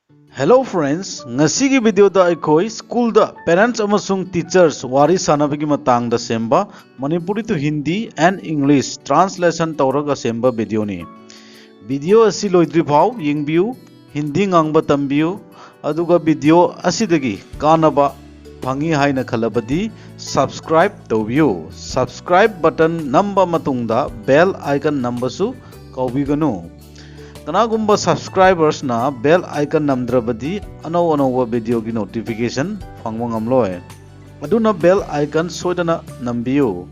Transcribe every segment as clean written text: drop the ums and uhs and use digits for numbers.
Hello friends, ngasigi video da aikoi school da parents amasung teachers wari sanabagi matang da semba Manipuri to Hindi and English translation tawraga semba video ni. Video asi loidri phau yingbiu Hindi ngangba tambiu aduga video asidagi kanaba phangi haina khalabadi subscribe tawbiu. Subscribe button namba matungda bell icon nambasu kaubiganu. Kanagumba subscribers na bell icon namdrabadi anau video gi notification phangwang amloy aduna bell icon soidana nambiu.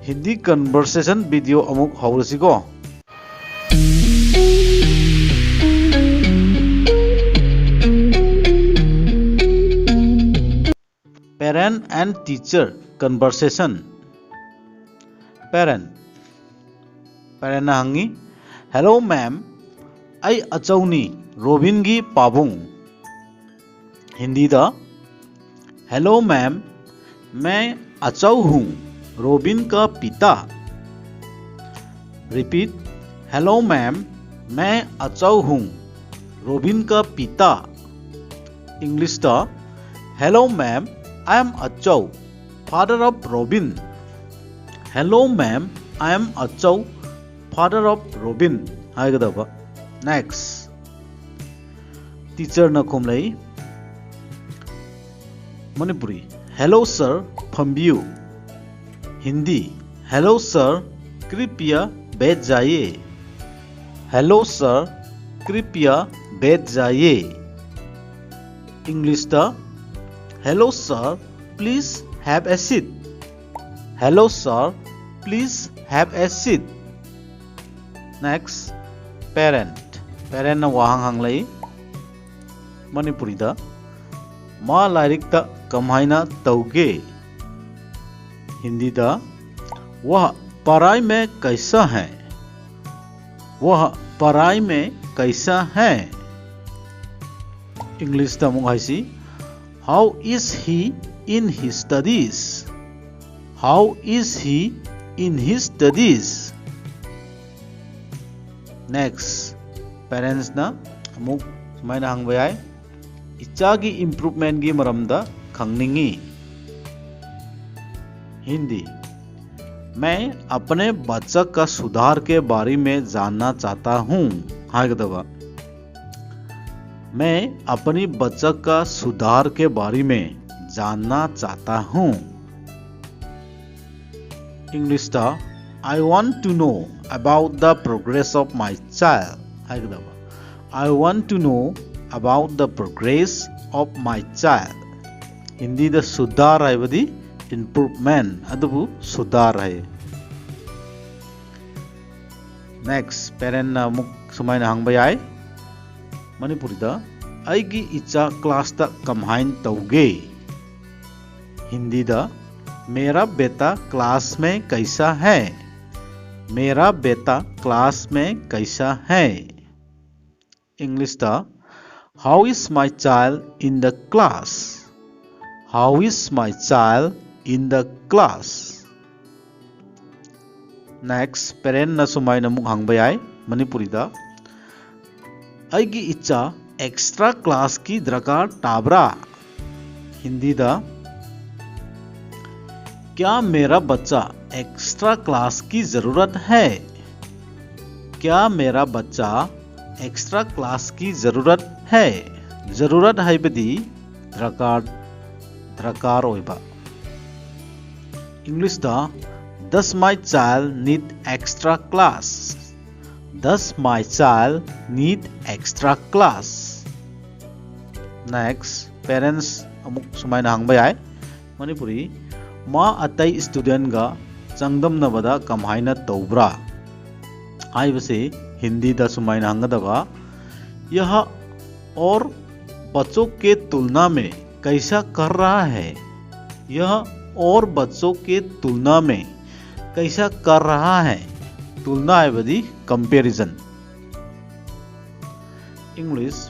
Hindi conversation video amuk haurasigo. Parent and teacher conversation. Parent na hangi, hello ma'am, I अचौनी robin की पाबुंग. हिंदी दा hello ma'am, मैं अचौ हूँ robin का पिता. Repeat, hello ma'am, मैं अचौ हूँ robin का पिता. इंग्लिश दा हेलो मैम, आई एम अचौ father of Robin. Hello ma'am, I am अचौ फादर ऑफ रोबिन हाइगदबा. Next, teacher na khomlai. Manipuri, hello sir, phambiu. Hindi, hello sir, कृपया बैठ जाइए. Hello sir, कृपया बैठ जाइए. English da hello sir, please have a seat. Hello sir, please have a seat. Next, parent na wahang hanglai. Manipuri da ma lairik ta kamhaina tauge. Hindi da वह पढ़ाई में कैसा है. वह पढ़ाई में कैसा है. English da munghaisi, how is he in his studies. How is he in his studies. Next, parents na amuk sumaina hangbayai icha gi improvement gi maramda khangningi. Hindi, मैं अपने बच्चा का सुधार के बारे में जानना चाहता हूँ. हाइगदबा, मैं अपनी बच्चा का सुधार के बारे में जानना चाहता हूँ. इंग्लिश दा I want to know about the progress of my child. I want to know about the progress of my child. Hindi da sudhar hai badi improvement adubu sudhar hai. Next, parent na muk sumai na hangbayai. Manipuri da aigi icha class da kamhain tauge. Hindi da मेरा बेटा class में कैसा है. मेरा बेटा class में कैसा है. इंग्लिश दा how is my child in the class. How is my child in the class. Next, parent ना सुमाई नमुक हांगबाय. मणिपुरी दा आइगी इच्छा एक्स्ट्रा क्लास की दरकार टाबरा. हिंदी दा क्या मेरा बच्चा एक्स्ट्रा क्लास की जरूरत है. क्या मेरा बच्चा एक्स्ट्रा क्लास की जरूरत है. जरूरत है बदी दरकार होइबा. इंग्लिश दा does my child need extra class. Does my child need extra class. Next, parents amuk sumai na hangbayai. Manipuri, मा अतई स्टूडेंट गा चंगदम नबदा कमाइना तौब्रा. आइबसे हिंदी दा सुमाइना हंगदबा, यह और बच्चों के तुलना में कैसा कर रहा है. यह और बच्चों के तुलना में कैसा कर रहा है. तुलना है बदी comparison. English,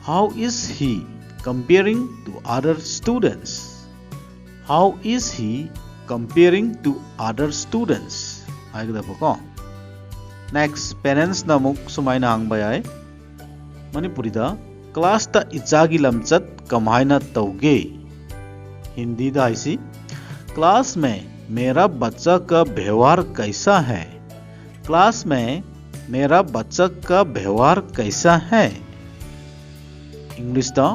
how is he comparing to other students. How is he comparing to other students. Next, parents na muk sumai na hangbayai. Manipuri da class ता इचागी लमचत कमायना तौगे। हिंदी दा हाइसी क्लास में मेरा बच्चा का व्यवहार कैसा है। क्लास में मेरा बच्चा का व्यवहार कैसा है। इंग्लिश दा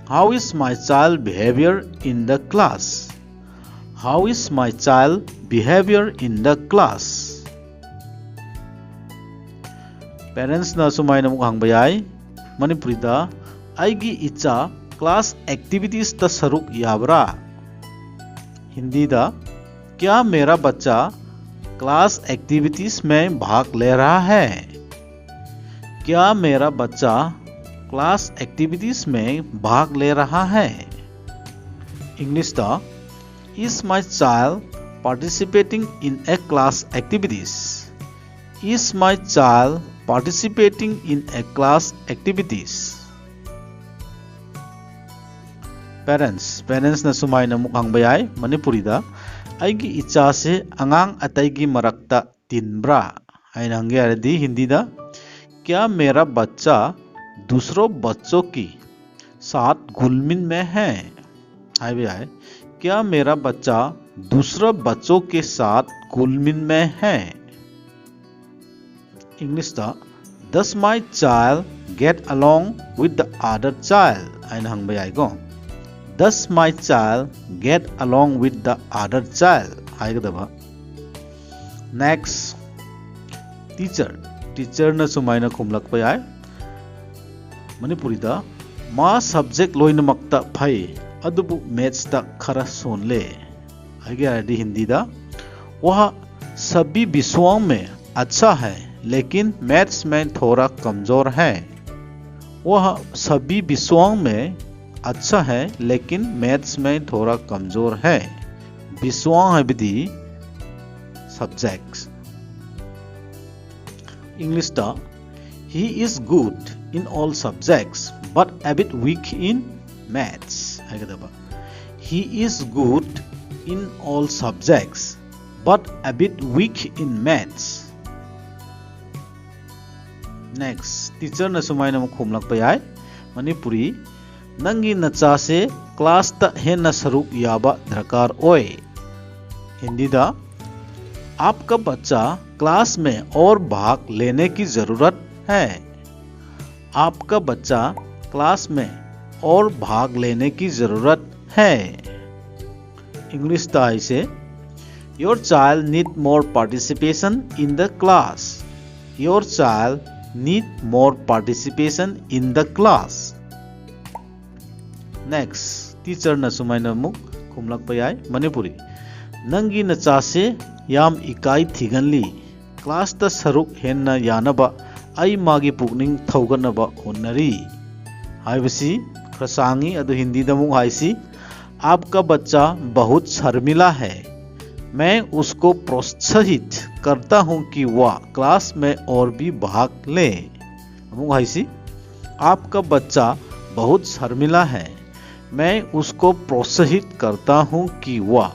how is my child behaviour in the class. How is my child behaviour in the class. Parents ना सुमाइना मुक हांगबा याय मणिपुरी दा आइगी इचा क्लास एक्टिविटीज ता सरुक याबरा। हिंदी दा क्या मेरा बच्चा क्लास एक्टिविटीज में भाग ले रहा है। क्या मेरा बच्चा क्लास एक्टिविटीज में भाग ले रहा है। इंग्लिश दा is my child participating in a class activities। Is my child participating in a class activities। Parents na sumaina mukhang bayay Manipuri da aigi icha se angang ataigi marakta tinbra ay nangyari Hindi da क्या मेरा बच्चा दूसरों बच्चों की साथ घुलमिल में है। हाय भैया क्या मेरा बच्चा दूसरे बच्चों के साथ घुलमिल में है। इंग्लिश दा Does my child get along with the other child। आइन हंग भाई आएगो Does my child get along with the other child आएगा दबा। Next टीचर न सुमाइना खुमलक पे आए मणिपुरी दा मा सब्जेक्ट लोइन मक्ता भाई अदुबु मैथ्स ता खरा सोन ले। आगे हिंदी दा वह सभी विषयों में अच्छा है लेकिन मैथ्स में थोड़ा कमजोर है। वह सभी विषयों में अच्छा है लेकिन मैथ्स में थोड़ा कमजोर है। विषयों है विधि सब्जेक्ट्स। इंग्लिश दा he is good in all subjects but a bit weak in maths। He is good in all subjects but a bit weak in maths। Next teacher न सुमाइना मुखुमलक पयाय मणिपुरी नंगी नचा से क्लास ता हेना सरुक याबा दरकार ओए। हिंदी दा आपका बच्चा क्लास में और भाग लेने की जरूरत है। आपका बच्चा क्लास में और भाग लेने की जरूरत है। इंग्लिश दा से your child need more participation in the class. Your child need more participation in the class. Next teacher न सुमाइना मुक खुमलक पयाय मणिपुरी नंगी नचा से याम इकाई थिगनली क्लास ता सरुक हेन्ना यानबा आई मागी पुकनिंग थौगनबा होनरी। हाइबसी खसांगी अदु हिंदी दमुक हाइसी आपका बच्चा बहुत शर्मिला है। मैं उसको प्रोत्साहित करता हूँ कि वह क्लास में और भी भाग ले। आपका बच्चा बहुत शर्मिला है। मैं उसको प्रोत्साहित करता हूँ कि वह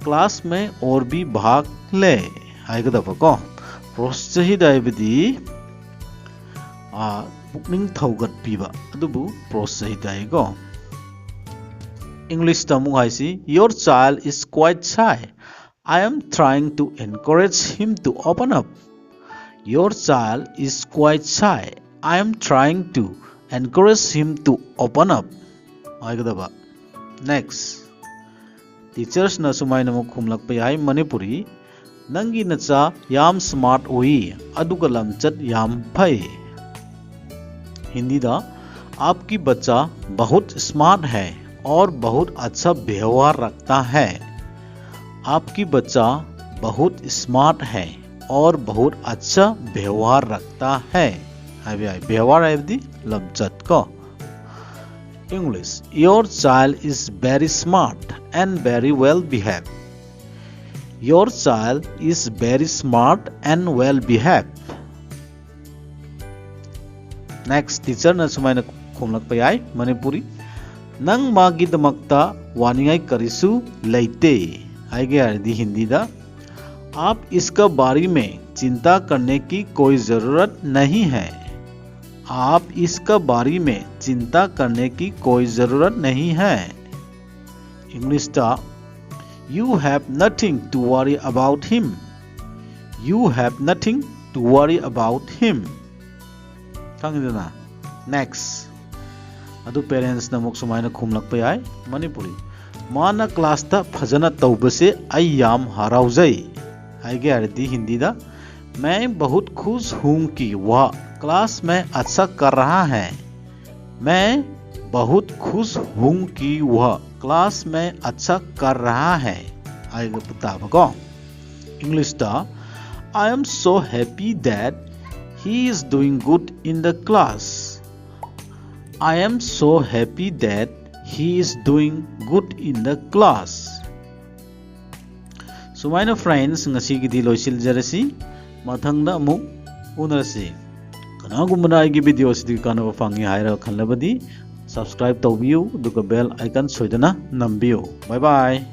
क्लास में और भी भाग ले। आएगा दफा को प्रोत्साहित आएबदी पुकनिंग थौगत पीबा अदुबु प्रोत्साहित आएगो। English tamu haisi your child is quite shy। I am trying to encourage him to open up। Your child is quite shy। I am trying to encourage him to open up। आएगा दबा। Next teachers na sumai na khumlak pa yai Manipuri नंगी नचा याम smart ओई अदुगा लमचत याम फै। हिंदी दा आपकी बच्चा बहुत स्मार्ट है और बहुत अच्छा व्यवहार रखता है। आपकी बच्चा बहुत स्मार्ट है और बहुत अच्छा व्यवहार रखता है। व्यवहार है दी लमचत को। English your child is very smart and very well behave. Your child is very smart and well behave. Next teacher न सुमाइना खुमलक पयाय मणिपुरी नंग मागी दमकता वानियाई करिसु लेते। आगे आरदी हिंदी दा आप इसका बारे में चिंता करने की कोई जरूरत नहीं है। आप इसका बारे में चिंता करने की कोई जरूरत नहीं है। इंग्लिश दा You have nothing to worry about him. You have nothing to worry about him. Kangidana. Next. Adu parents na muk sumaina khumlak pa yai Manipuri. Mana class ta phajana taubase ai yam harauzai. Aige ardi Hindi da मैं बहुत खुश हूं कि वह class में अच्छा कर रहा है। मैं बहुत खुश हूं कि वह क्लास में अच्छा कर रहा है। आएगा बताओ को इंग्लिश दा I am so happy that he is doing good in the class. I am so happy that he is doing good in the class. So my friends ngasi gi di loisil jarasi mathangda amu unarasi kanagumna aigi video sidi kanaba fangi haira khanlabadi subscribe tawbiu duga bell icon soidana nambiu bye bye